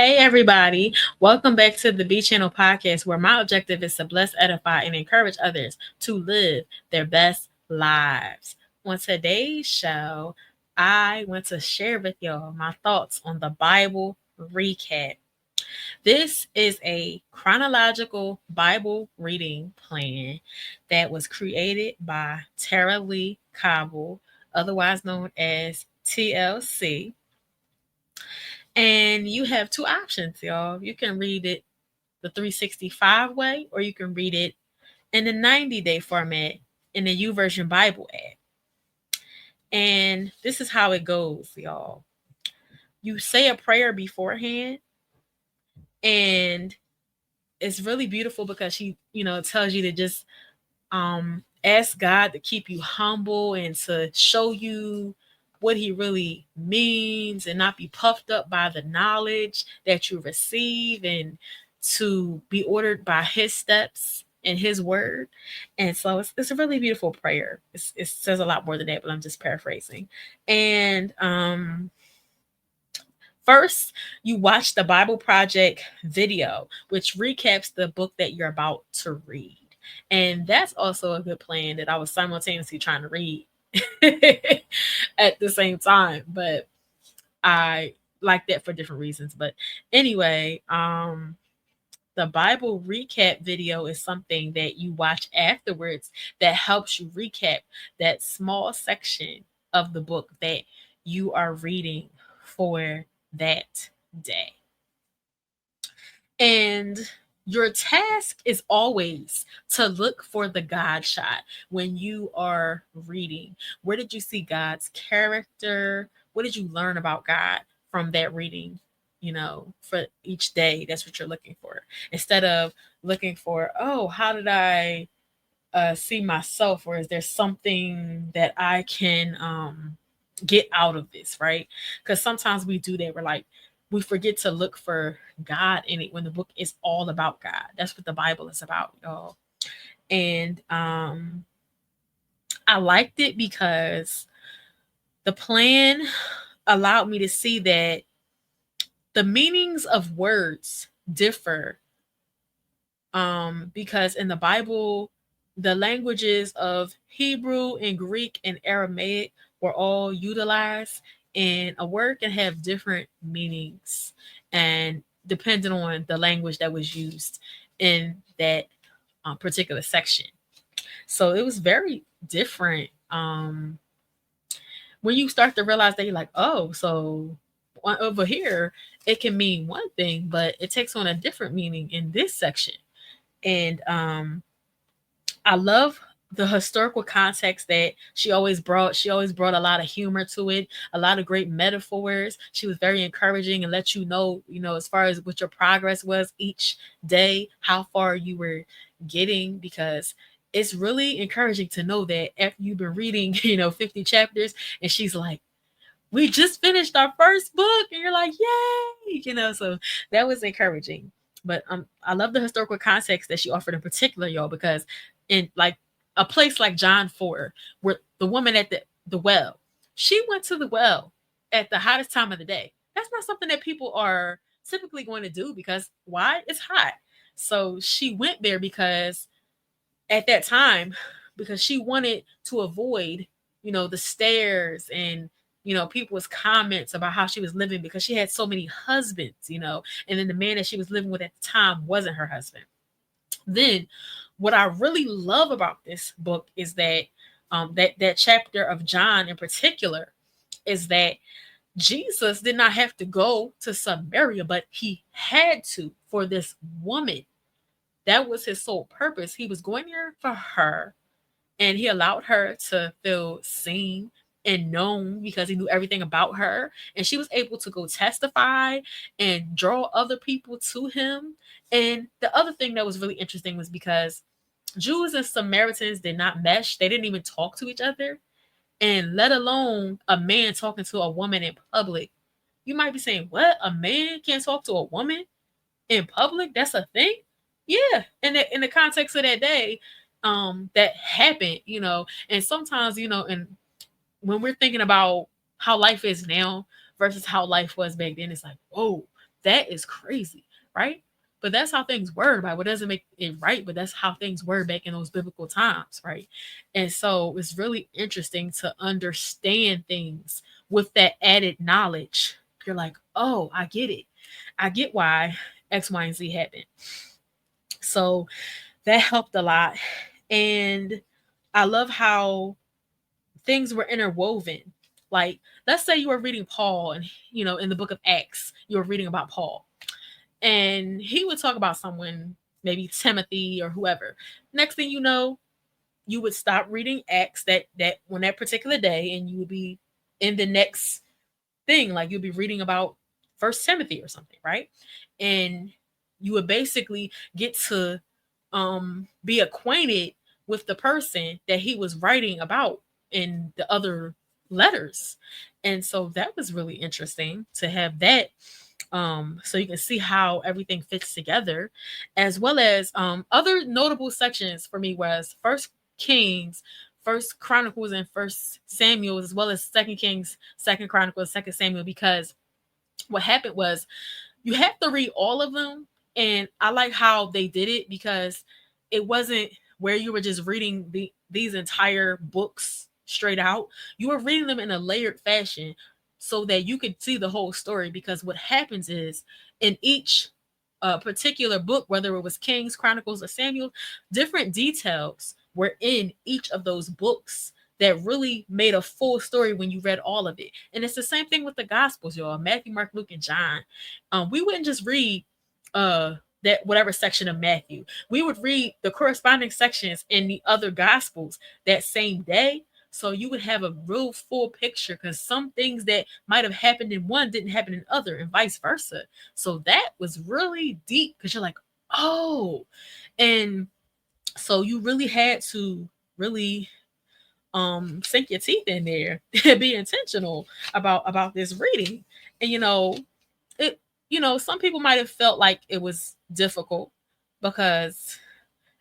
Hey, everybody. Welcome back to the B Channel podcast, where my objective is to bless, edify, and encourage others to live their best lives. On today's show, I want to share with y'all my thoughts on the Bible recap. This is a chronological Bible reading plan that was created by Tara Lee Cobble, otherwise known as TLC. And you have two options, y'all. You can read it the 365 way, or you can read it in the 90-day format in the U Version Bible app. And this is how it goes, y'all. You say a prayer beforehand, and it's really beautiful because she tells you to just ask God to keep you humble and to show you what he really means and not be puffed up by the knowledge that you receive, and to be ordered by his steps and his word. And so it's a really beautiful prayer. It says a lot more than that, but I'm just paraphrasing. And first, you watch the Bible Project video, which recaps the book that you're about to read. And that's also a good plan that I was simultaneously trying to read at the same time. But I like that for different reasons. But anyway, the Bible recap video is something that you watch afterwards that helps you recap that small section of the book that you are reading for that day. And your task is always to look for the God shot when you are reading. Where did you see God's character? What did you learn about God from that reading? For each day, that's what you're looking for. Instead of looking for, oh, how did I see myself, or is there something that I can get out of this, right? Because sometimes we do that. We're like, we forget to look for God in it when the book is all about God. That's what the Bible is about, y'all. And I liked it because the plan allowed me to see that the meanings of words differ, because in the Bible, the languages of Hebrew and Greek and Aramaic were all utilized, and a word can have different meanings and depending on the language that was used in that particular section. So it was very different. When you start to realize that, you're like, oh, so over here it can mean one thing, but it takes on a different meaning in this section. And I love the historical context that she always brought. She always brought a lot of humor to it, a lot of great metaphors. She was very encouraging and let you know, as far as what your progress was each day, how far you were getting, because it's really encouraging to know that after you've been reading, 50 chapters, and she's like, we just finished our first book, and you're like, yay. So that was encouraging. But I love the historical context that she offered in particular, y'all, because in like a place like John 4, where the woman at the well, she went to the well at the hottest time of the day. That's not something that people are typically going to do, because why? It's hot. So she went there because at that time, because she wanted to avoid, the stares and people's comments about how she was living, because she had so many husbands, and then the man that she was living with at the time wasn't her husband. Then what I really love about this book is that that chapter of John in particular is that Jesus did not have to go to Samaria, but he had to for this woman. That was his sole purpose. He was going there for her, and he allowed her to feel seen and known because he knew everything about her, and she was able to go testify and draw other people to him. And the other thing that was really interesting was because Jews and Samaritans did not mesh. They didn't even talk to each other, and let alone a man talking to a woman in public. You might be saying, what, a man can't talk to a woman in public? That's a thing? Yeah, in the context of that day, that happened, and sometimes, and when we're thinking about how life is now versus how life was back then, it's like, whoa, That is crazy, right? But that's how things were. The Bible doesn't make it right, but that's how things were back in those biblical times, right? And so it's really interesting to understand things with that added knowledge. You're like, oh, I get it. I get why X, Y, and Z happened. So that helped a lot. And I love how things were interwoven. Like, let's say you were reading Paul, and in the book of Acts, you were reading about Paul, and he would talk about someone, maybe Timothy or whoever. Next thing you know, you would stop reading Acts that on that particular day, and you would be in the next thing. Like, you'll be reading about First Timothy or something, right? And you would basically get to be acquainted with the person that he was writing about in the other letters. And so that was really interesting to have that, so you can see how everything fits together, as well as other notable sections for me was First Kings, First Chronicles, and First Samuel, as well as Second Kings, Second Chronicles, Second Samuel, because what happened was you have to read all of them. And I like how they did it, because it wasn't where you were just reading these entire books straight out. You were reading them in a layered fashion so that you could see the whole story. Because what happens is, in each particular book, whether it was Kings, Chronicles, or Samuel, different details were in each of those books that really made a full story when you read all of it. And it's the same thing with the Gospels, y'all. Matthew, Mark, Luke, and John. We wouldn't just read uh that whatever section of Matthew. We would read the corresponding sections in the other Gospels that same day. So you would have a real full picture, because some things that might have happened in one didn't happen in other, and vice versa. So that was really deep, because you're like, oh, and so you really had to really sink your teeth in there and be intentional about this reading. And it some people might have felt like it was difficult, because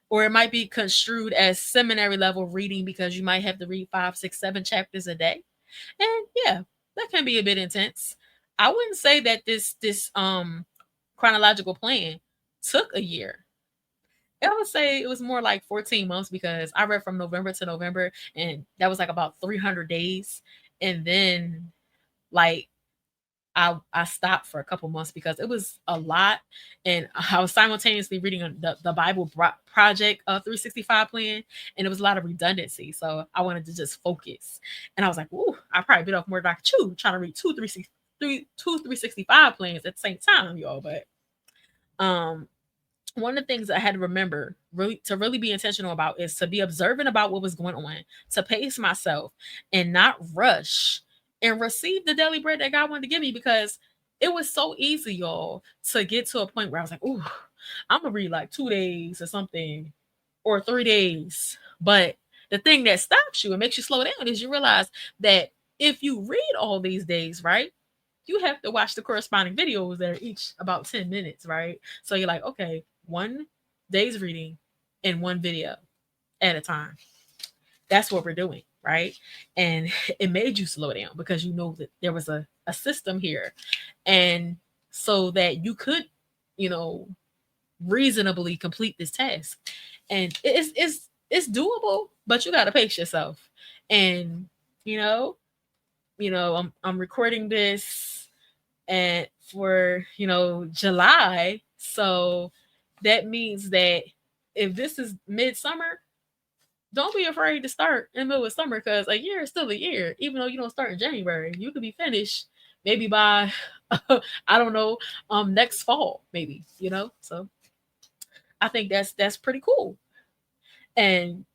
or it might be construed as seminary level reading, because you might have to read 5, 6, 7 chapters a day. And yeah, that can be a bit intense. I wouldn't say that this chronological plan took a year. I would say it was more like 14 months, because I read from November to November, and that was like about 300 days. And then, like, I stopped for a couple months because it was a lot, and I was simultaneously reading the Bible Project 365 plan, and it was a lot of redundancy. So I wanted to just focus, and I was like, "Ooh, I probably bit off more than I could chew trying to read two 365 plans at the same time, y'all." But um, one of the things I had to remember really be intentional about is to be observant about what was going on, to pace myself and not rush, and receive the daily bread that God wanted to give me, because it was so easy, y'all, to get to a point where I was like, "Ooh, I'm gonna read like 2 days or something, or 3 days." But the thing that stops you and makes you slow down is you realize that if you read all these days, right, you have to watch the corresponding videos that are each about 10 minutes, right? So you're like, okay, 1 day's reading and one video at a time. That's what we're doing, right? And it made you slow down, because you know that there was a system here. And so that you could, you know, reasonably complete this task. And it's doable, but you gotta pace yourself. And you know, I'm recording this and for July. So that means that if this is midsummer, don't be afraid to start in the middle of summer, because a year is still a year. Even though you don't start in January, you could be finished maybe by I don't know, next fall, maybe. So I think that's pretty cool. And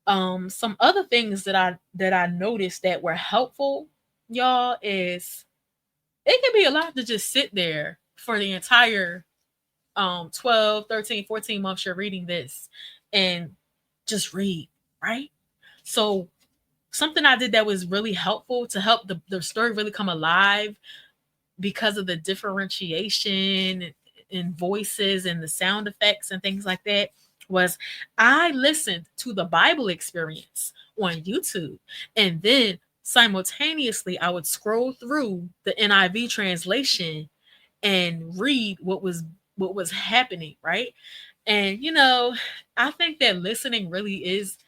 some other things that I noticed that were helpful, y'all, is it can be a lot to just sit there for the entire 12, 13, 14 months you're reading this, and just read, right? So something I did that was really helpful to help the story really come alive, because of the differentiation in voices and the sound effects and things like that, was I listened to the Bible Experience on YouTube, and then simultaneously I would scroll through the NIV translation, and read what was happening, right? And I think that listening really is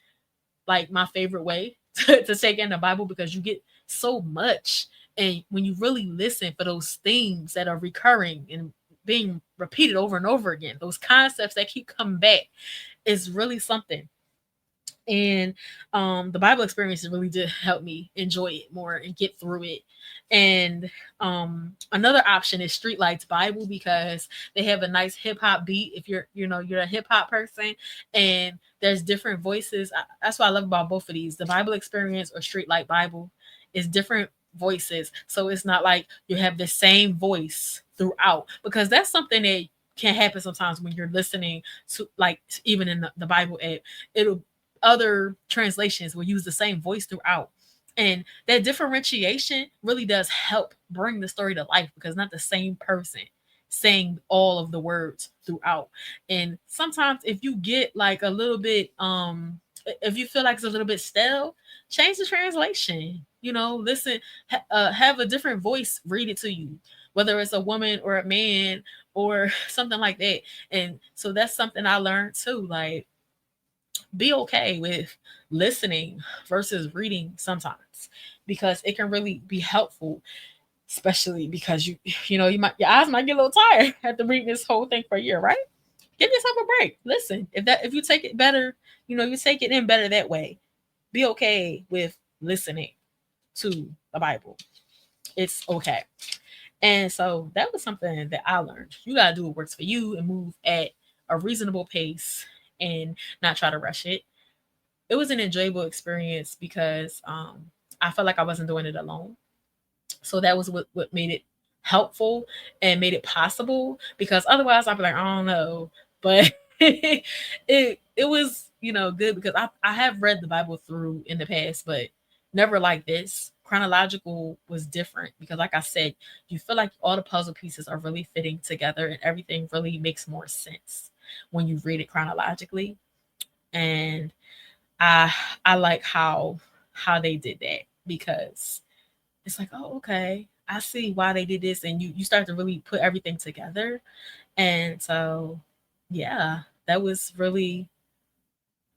like my favorite way to take in the Bible, because you get so much. And when you really listen for those themes that are recurring and being repeated over and over again, those concepts that keep coming back, is really something. And the Bible experiences really did help me enjoy it more and get through it. And another option is Streetlights Bible, because they have a nice hip hop beat. If you're a hip hop person, and there's different voices. That's what I love about both of these. The Bible experience or Streetlight Bible is different voices, so it's not like you have the same voice throughout, because that's something that can happen sometimes when you're listening to, like, even in the Bible app, it'll other translations will use the same voice throughout. And that differentiation really does help bring the story to life, because not the same person saying all of the words throughout. And sometimes if you get like a little bit if you feel like it's a little bit stale, change the translation. Listen, have a different voice read it to you, whether it's a woman or a man or something like that. And so that's something I learned too. Like, be okay with listening versus reading sometimes, because it can really be helpful, especially because your eyes might get a little tired after reading this whole thing for a year, right? Give yourself a break. Listen, if you take it better, you take it in better that way. Be okay with listening to the Bible. It's okay. And so that was something that I learned. You gotta do what works for you and move at a reasonable pace and not try to rush it. It was an enjoyable experience because I felt like I wasn't doing it alone. So that was what made it helpful and made it possible, because otherwise I'd be like, I don't know. But it was, good, because I have read the Bible through in the past, but never like this. Chronological was different because, like I said, you feel like all the puzzle pieces are really fitting together and everything really makes more sense when you read it chronologically. And I I like how they did that, because it's like, oh, okay, I see why they did this, and you start to really put everything together. And so, yeah, that was really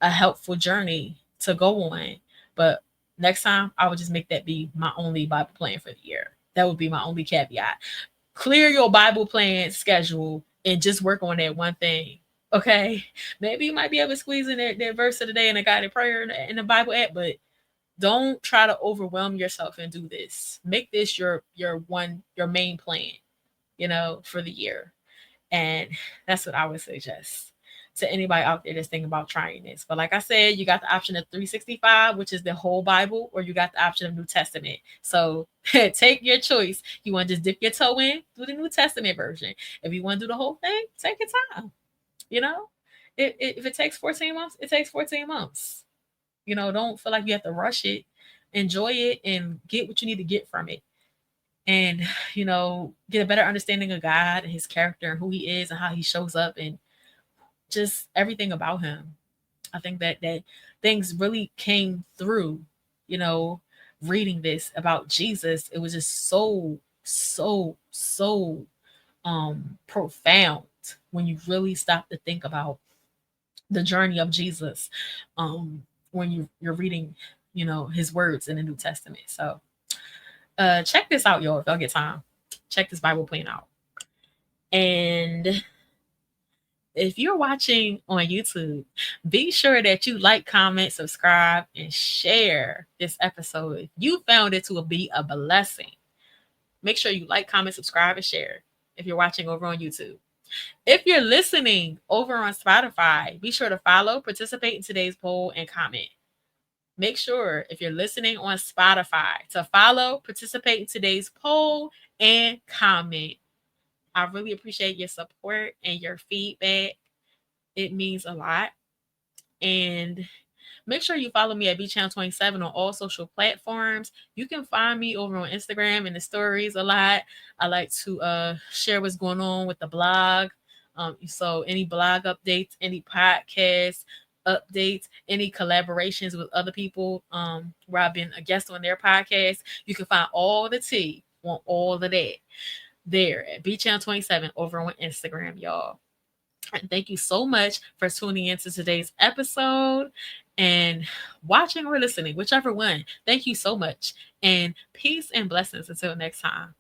a helpful journey to go on. But next time, I would just make that be my only Bible plan for the year. That would be my only caveat. Clear your Bible plan schedule and just work on that one thing. Okay, maybe you might be able to squeeze in that verse of the day and a guided prayer in the Bible app, but don't try to overwhelm yourself and do this. Make this your main plan, for the year. And that's what I would suggest to anybody out there that's thinking about trying this. But like I said, you got the option of 365, which is the whole Bible, or you got the option of New Testament. So take your choice. You want to just dip your toe in, do the New Testament version. If you want to do the whole thing, take your time. You know, if it takes 14 months, it takes 14 months. Don't feel like you have to rush it. Enjoy it and get what you need to get from it. And, get a better understanding of God and his character and who he is and how he shows up and just everything about him. I think that things really came through, you know, reading this about Jesus. It was just so profound when you really stop to think about the journey of Jesus, when you're reading, his words in the New Testament. So check this out, y'all, if y'all get time. Check this Bible plan out. And if you're watching on YouTube, be sure that you like, comment, subscribe, and share this episode. If you found it to be a blessing, make sure you like, comment, subscribe, and share if you're watching over on YouTube. If you're listening over on Spotify, be sure to follow, participate in today's poll, and comment. Make sure, if you're listening on Spotify, to follow, participate in today's poll, and comment. I really appreciate your support and your feedback. It means a lot. And make sure you follow me at BChannel27 on all social platforms. You can find me over on Instagram and the stories a lot. I like to share what's going on with the blog. So any blog updates, any podcast updates, any collaborations with other people where I've been a guest on their podcast, you can find all the tea on all of that. there at BChannel27 over on Instagram, y'all. And thank you so much for tuning into today's episode and watching or listening, whichever one. Thank you so much. And peace and blessings until next time.